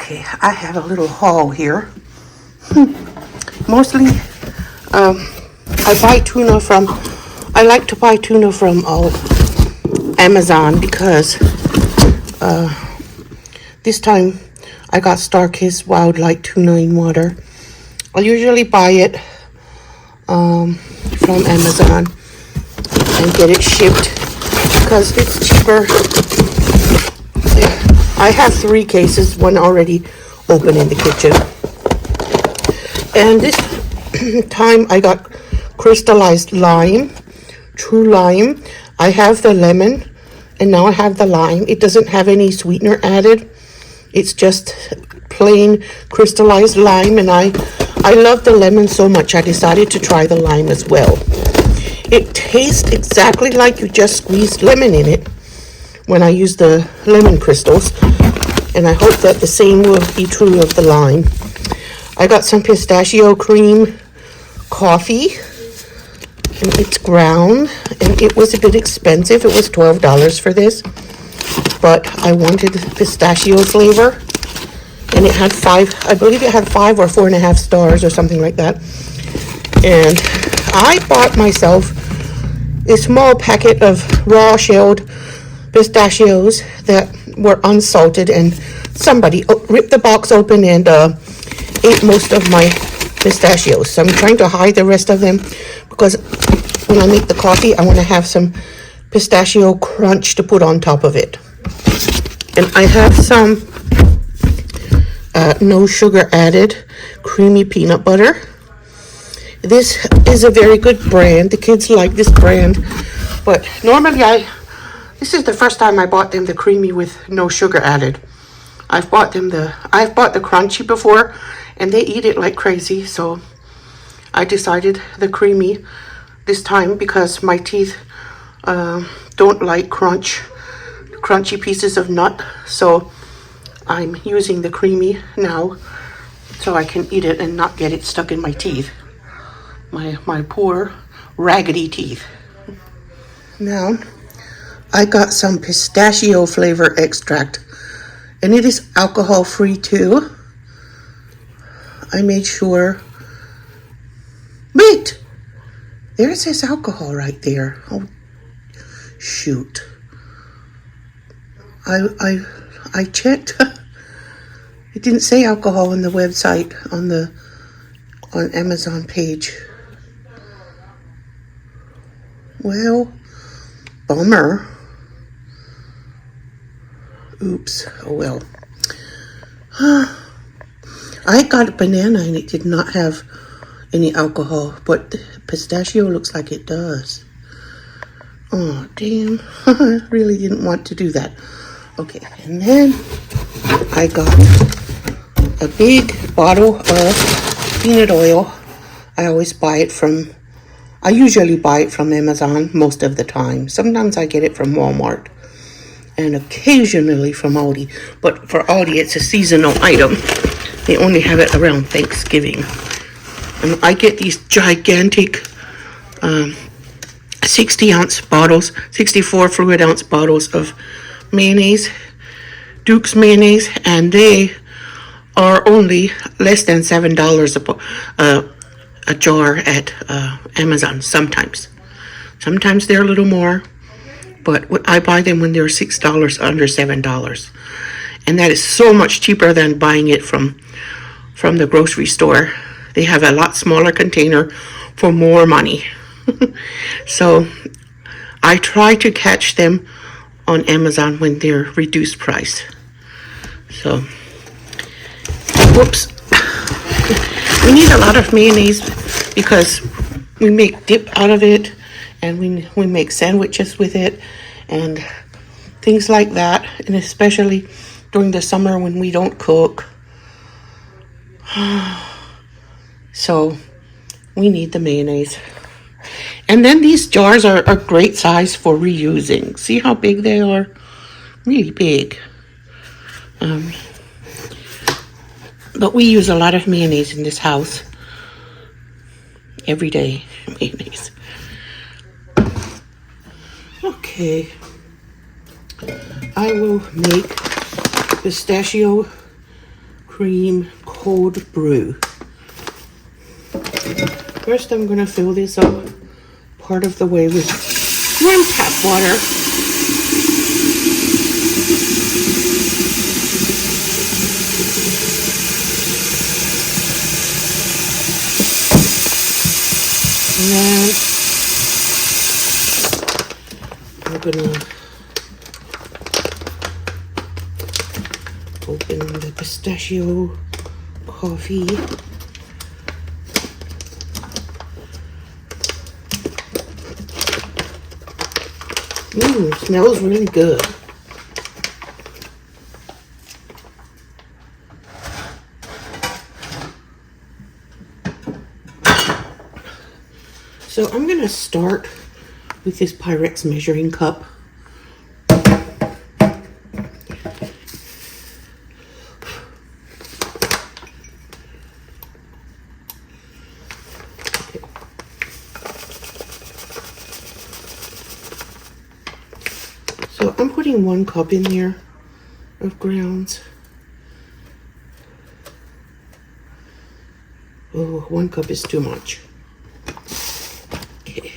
Okay, I have a little haul here. Mostly, I like to buy tuna from Amazon because this time I got Starkist Wildlife tuna in water. I usually buy it from Amazon and get it shipped because it's cheaper. I have 3 cases, one already open in the kitchen. And this time I got crystallized lime, true lime. I have the lemon and now I have the lime. It doesn't have any sweetener added. It's just plain crystallized lime, and I love the lemon so much I decided to try the lime as well. It tastes exactly like you just squeezed lemon in it when I use the lemon crystals, and I hope that the same will be true of the lime. I got some pistachio cream coffee, and it's ground, and it was a bit expensive. It was $12 for this, but I wanted pistachio flavor, and it had 5, I believe it had 5 or 4.5 stars or something like that. And I bought myself a small packet of raw shelled pistachios that were unsalted, and somebody ripped the box open and ate most of my pistachios. So I'm trying to hide the rest of them because when I make the coffee, I want to have some pistachio crunch to put on top of it. And I have some no sugar added creamy peanut butter. This is a very good brand. The kids like this brand, but normally this is the first time I bought them the creamy with no sugar added. I've bought the crunchy before, and they eat it like crazy. So I decided the creamy this time because my teeth don't like crunchy pieces of nut. So I'm using the creamy now so I can eat it and not get it stuck in my teeth. My poor raggedy teeth. Now I got some pistachio flavor extract, and it is alcohol free too. I made sure. Wait, there says alcohol right there. Oh shoot, I checked. It didn't say alcohol on the website on Amazon page. Well, bummer. Oops. Oh well. I got a banana and it did not have any alcohol, but pistachio looks like it does. Oh damn. I really didn't want to do that. Okay, and then I got a big bottle of peanut oil. I usually buy it from Amazon most of the time. Sometimes I get it from Walmart and occasionally from Aldi. But for Aldi, it's a seasonal item. They only have it around Thanksgiving. And I get these gigantic 60-ounce bottles, 64 fluid ounce bottles of mayonnaise, Duke's mayonnaise, and they are only less than $7 a jar at Amazon. Sometimes they're a little more, but I buy them when they're $6 under $7, and that is so much cheaper than buying it from the grocery store. They have a lot smaller container for more money. So I try to catch them on Amazon when they're reduced price. So whoops. We need a lot of mayonnaise because we make dip out of it, and we make sandwiches with it and things like that, and especially during the summer when we don't cook. So we need the mayonnaise. And then these jars are a great size for reusing. See how big they are? Really big. But we use a lot of mayonnaise in this house. Every day, mayonnaise. Okay. I will make pistachio cream cold brew. First, I'm going to fill this up part of the way with warm tap water. And then I'm going to open the pistachio coffee. Smells really good. So I'm going to start with this Pyrex measuring cup. So I'm putting 1 cup in there of grounds. Oh, 1 cup is too much. Okay.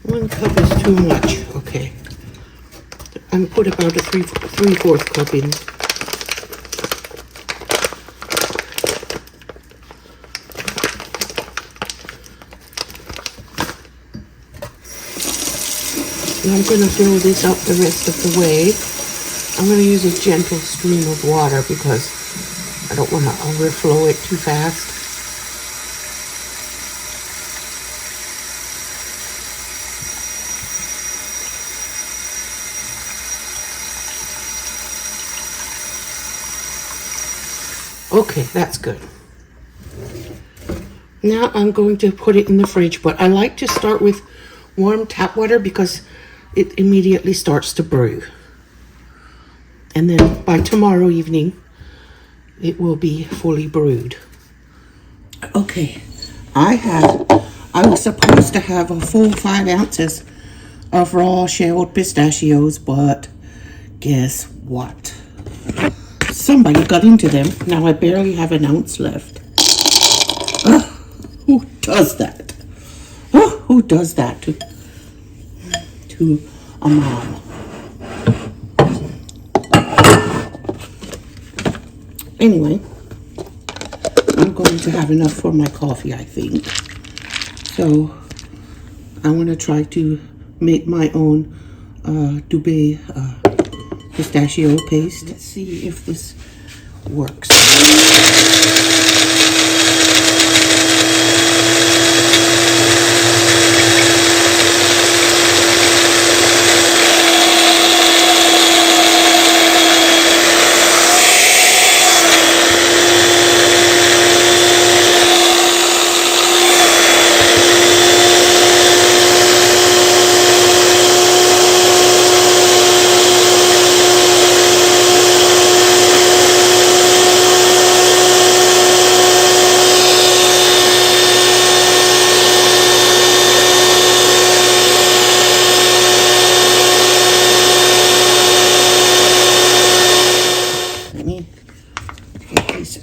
1 cup is too much. Okay. I'm put about a 3/4 cup in. And I'm going to fill this up the rest of the way. I'm going to use a gentle stream of water because I don't want to overflow it too fast. Okay, that's good. Now I'm going to put it in the fridge, but I like to start with warm tap water because it immediately starts to brew. And then by tomorrow evening, it will be fully brewed. Okay, I was supposed to have a full 5 ounces of raw shelled pistachios, but guess what? Somebody got into them. Now I barely have an ounce left. Who does that? Who does that to a mom? Anyway, I'm going to have enough for my coffee, I think. So I want to try to make my own Dubai pistachio paste. Let's see if this works.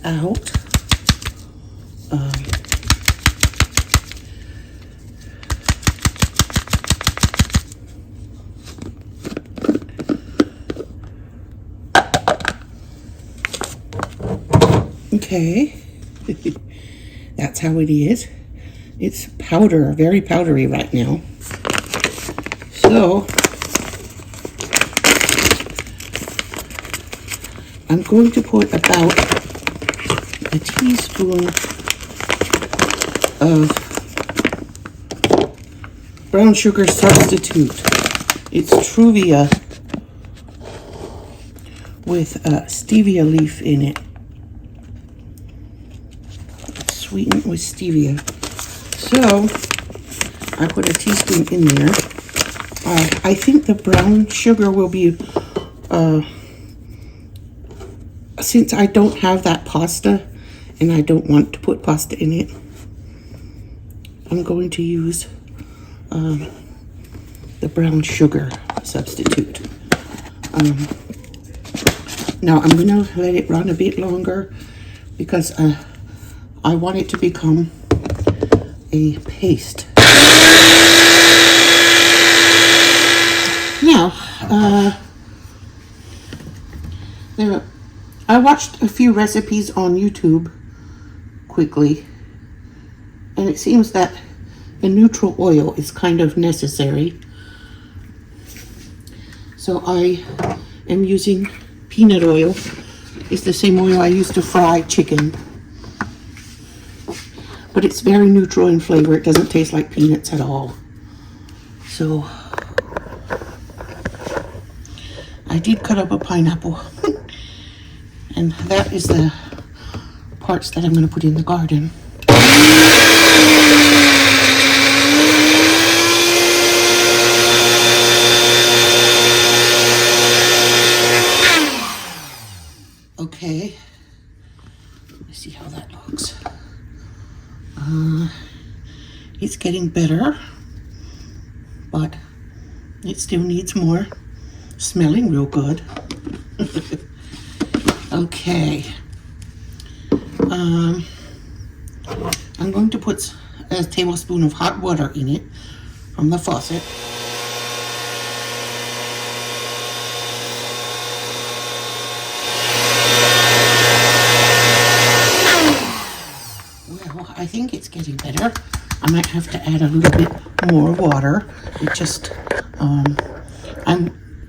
Out. Okay, that's how it is. It's powder, very powdery right now. So I'm going to put about a teaspoon of brown sugar substitute. It's Truvia with stevia leaf in it. It's sweetened with stevia. So I put a teaspoon in there. I think the brown sugar will be, since I don't have that pasta, and I don't want to put pasta in it, I'm going to use the brown sugar substitute. Now I'm going to let it run a bit longer because I want it to become a paste. Now, I watched a few recipes on YouTube quickly, and it seems that a neutral oil is kind of necessary. So I am using peanut oil. It's the same oil I use to fry chicken. But it's very neutral in flavor. It doesn't taste like peanuts at all. So I did cut up a pineapple. And that is the parts that I'm going to put in the garden. Okay, let's see how that looks. It's getting better, but it still needs more. Smelling real good. Okay. I'm going to put a tablespoon of hot water in it from the faucet. Well, I think it's getting better. I might have to add a little bit more water. It just,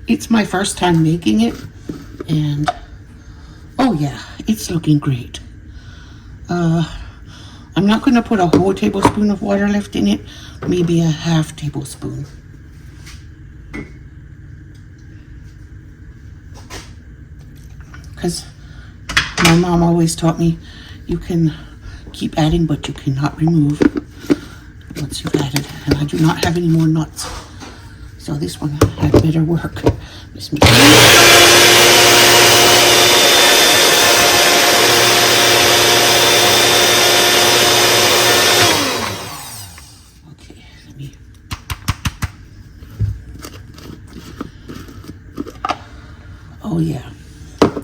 it's my first time making it, and oh yeah, it's looking great. I'm not going to put a whole tablespoon of water left in it, maybe a half tablespoon. Because my mom always taught me you can keep adding, but you cannot remove once you've added. And I do not have any more nuts, so this one had better work. Okay, let me. Oh yeah,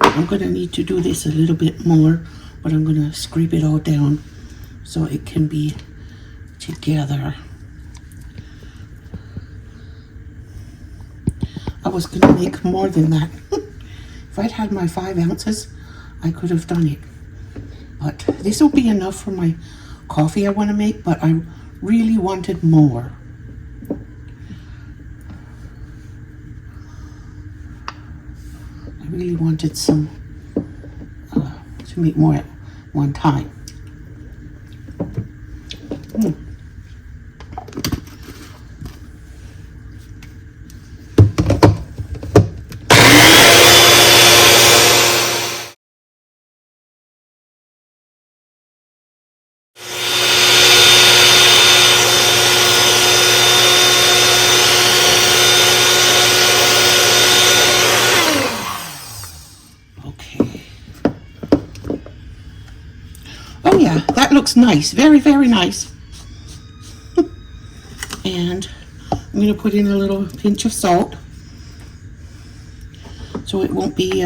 I'm gonna need to do this a little bit more, but I'm gonna scrape it all down so it can be together. I was gonna make more than that. If I'd had my 5 ounces, I could have done it. But this will be enough for my coffee I want to make, but I really wanted more. I really wanted some to make more at one time. Oh yeah, that looks nice. Very, very nice. And I'm going to put in a little pinch of salt so it won't be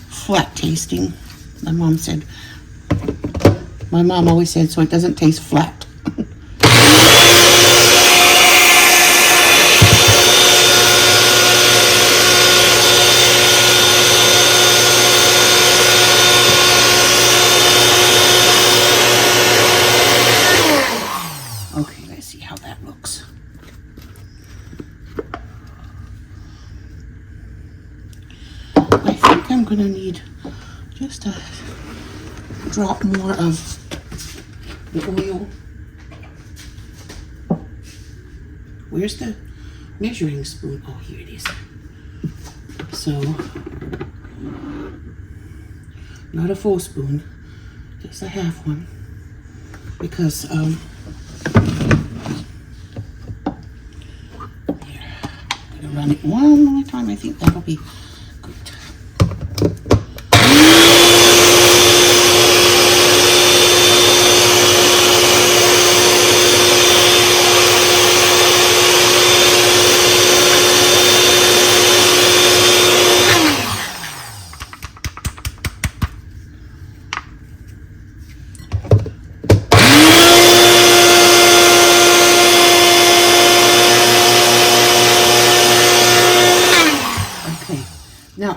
flat tasting. My mom always said so it doesn't taste flat. Okay, let's see how that looks. I think I'm gonna need just a drop more of the oil. Where's the measuring spoon? Oh, here it is. So, not a full spoon, just a half one, because here, I'm gonna run it one more time. I think that'll be good.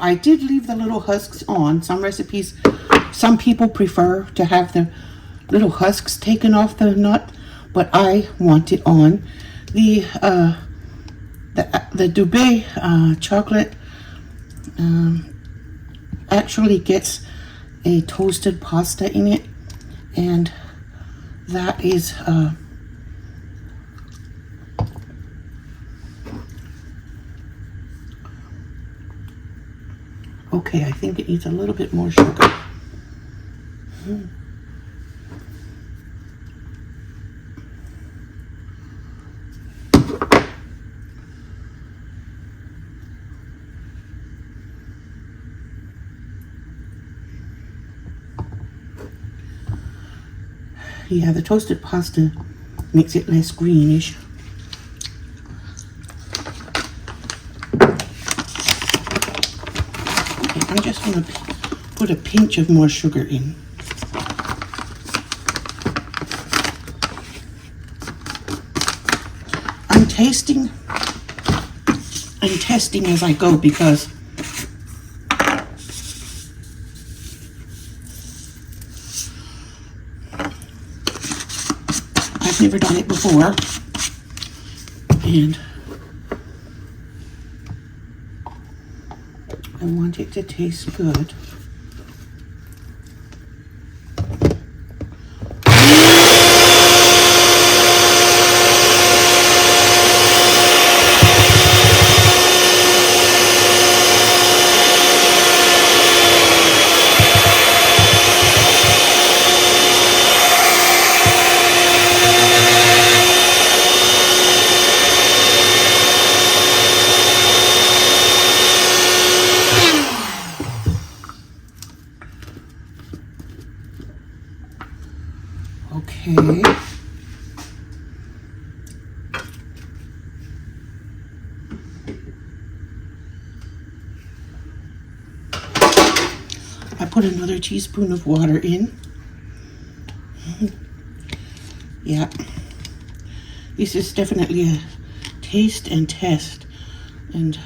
I did leave the little husks on. Some recipes, some people prefer to have the little husks taken off the nut, but I want it on. The Dubai chocolate actually gets a toasted pasta in it, and that is okay. I think it needs a little bit more sugar. Yeah, the toasted pasta makes it less greenish. Okay, I'm just going to put a pinch of more sugar in. I'm testing as I go because I've never done it before, and I want it to taste good. Okay. I put another teaspoon of water in. Yeah. This is definitely a taste and test, and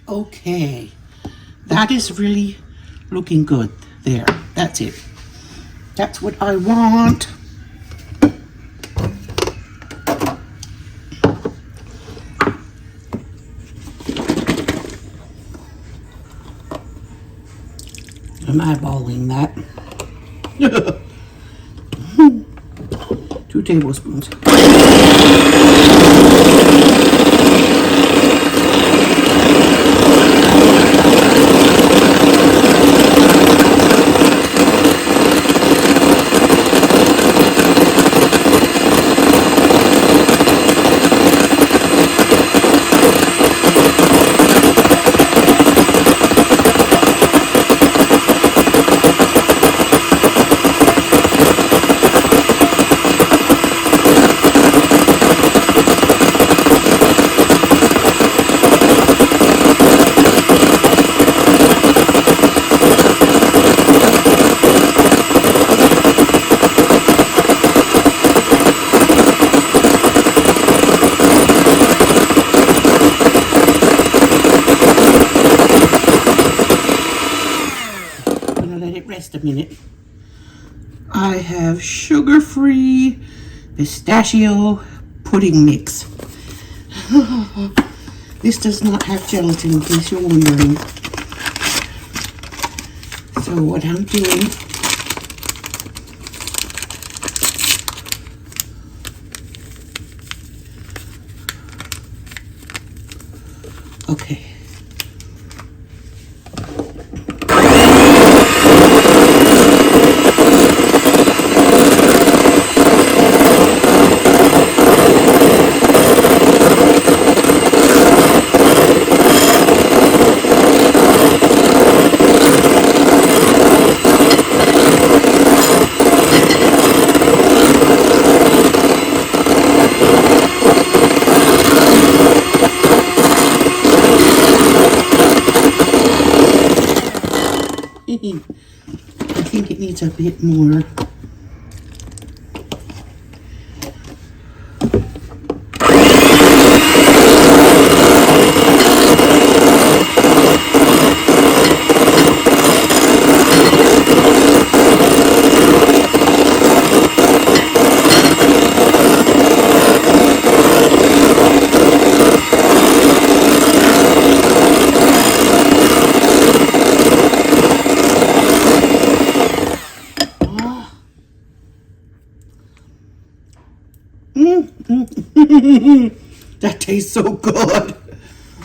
okay, that is really looking good there. That's it. That's what I want. I'm eyeballing that. 2 tablespoons. Rest a minute. I have sugar-free pistachio pudding mix. This does not have gelatin, in case you're wondering. So what I'm doing, okay. needs a bit more. That tastes so good.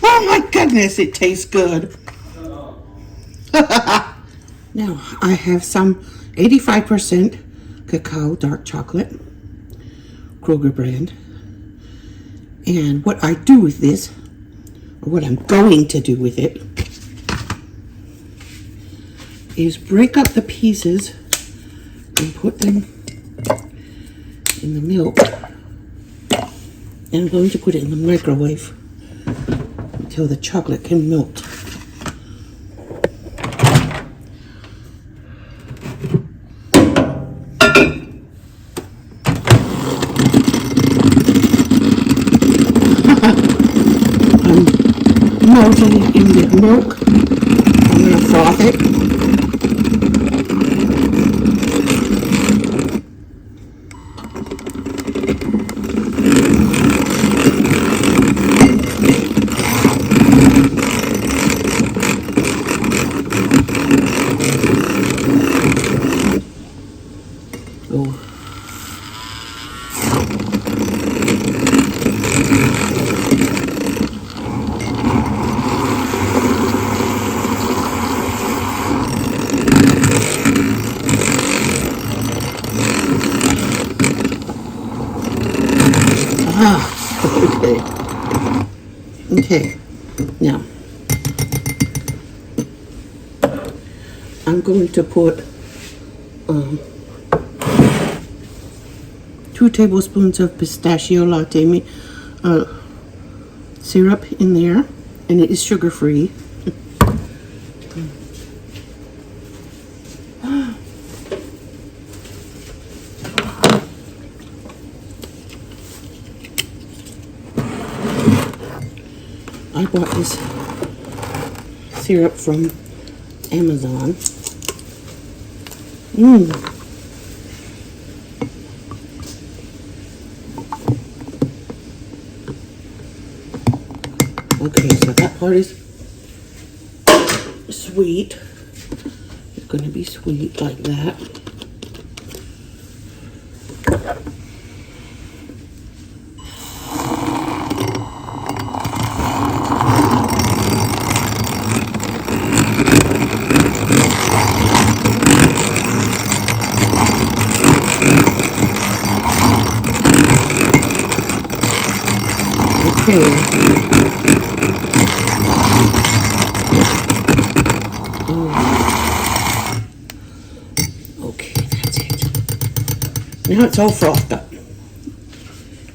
Oh my goodness, it tastes good. Now I have some 85% cacao dark chocolate, Kroger brand. And what I do with this, or what I'm going to do with it, is break up the pieces and put them in the milk. And I'm going to put it in the microwave until the chocolate can melt. I'm melting it in the milk. I'm going to froth it. Okay, now I'm going to put 2 tablespoons of pistachio latte syrup in there, and it is sugar-free. I bought this syrup from Amazon. Okay, so that part is sweet. It's going to be sweet like that. Okay, that's it. Now it's all frothed up.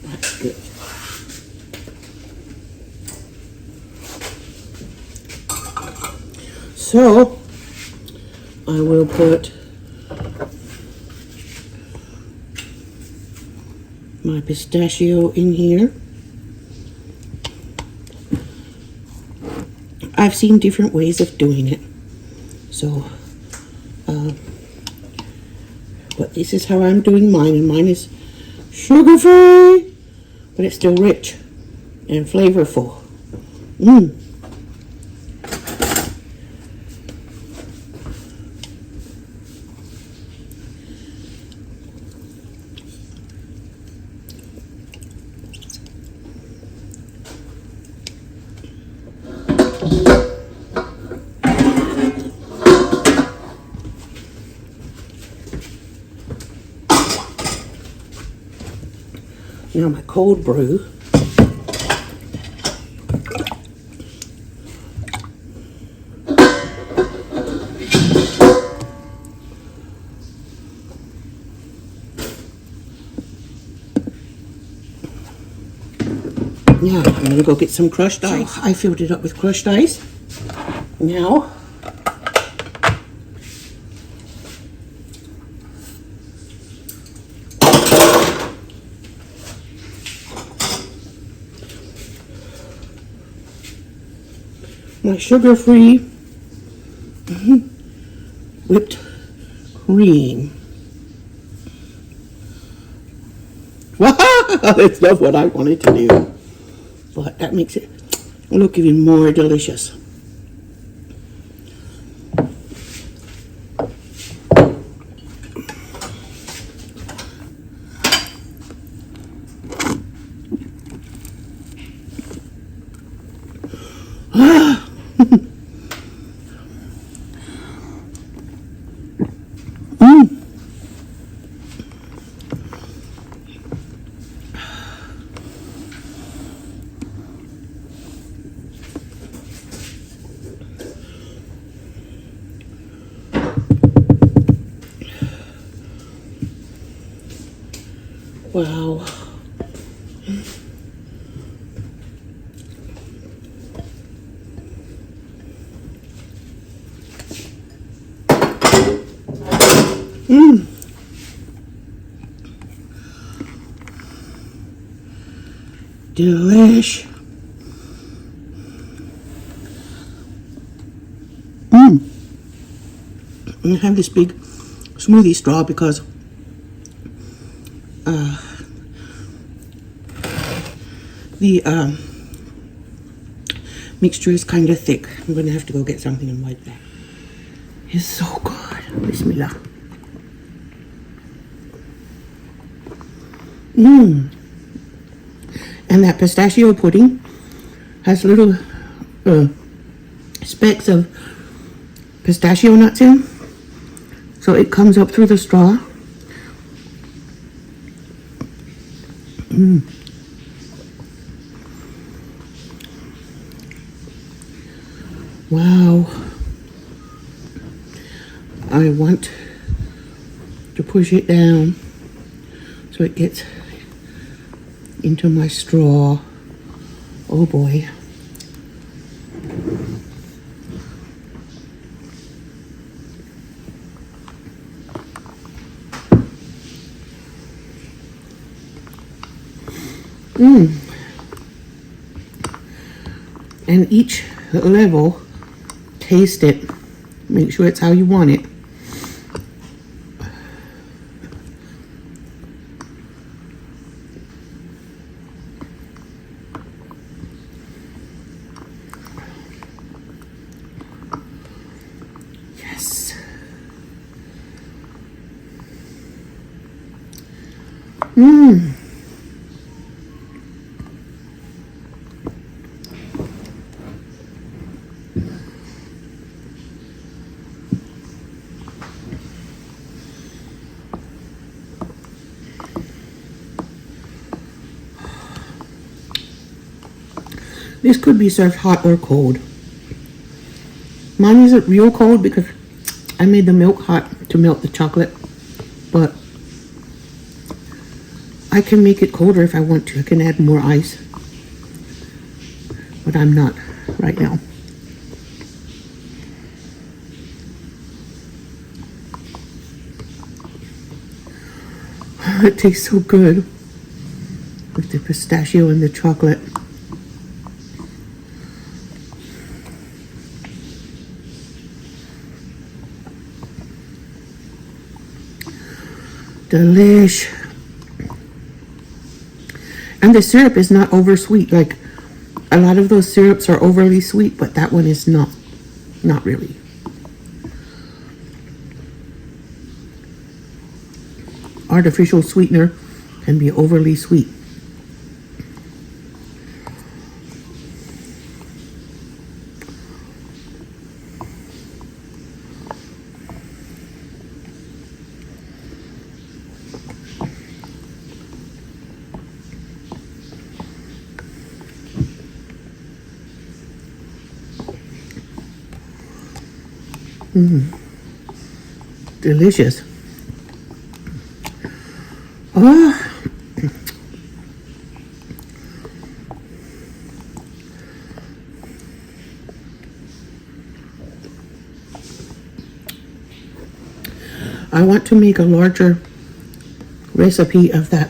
That's good. So I will put my pistachio in here. I've seen different ways of doing it, so but this is how I'm doing mine, and mine is sugar-free, but it's still rich and flavorful. Now my cold brew. Now I'm going to go get some crushed ice. I filled it up with crushed ice. Now my sugar-free whipped cream. Wow, that's not what I wanted to do, but that makes it look even more delicious. Wow. Delish. I have this big smoothie straw because the mixture is kind of thick. I'm gonna have to go get something and wipe that. It's so good. Bismillah. And that pistachio pudding has little specks of pistachio nuts in, so it comes up through the straw. Wow. I want to push it down so it gets into my straw. Oh boy. And each level, taste it. Make sure it's how you want it. Yes. This could be served hot or cold. Mine isn't real cold because I made the milk hot to melt the chocolate, but I can make it colder if I want to. I can add more ice, but I'm not right now. It tastes so good with the pistachio and the chocolate. Delish. And the syrup is not over sweet. Like a lot of those syrups are overly sweet, but that one is not really. Artificial sweetener can be overly sweet. Delicious. Oh. I want to make a larger recipe of that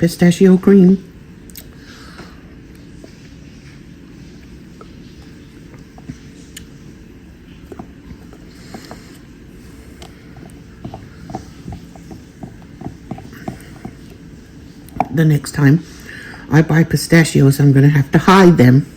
pistachio cream. The next time I buy pistachios, I'm going to have to hide them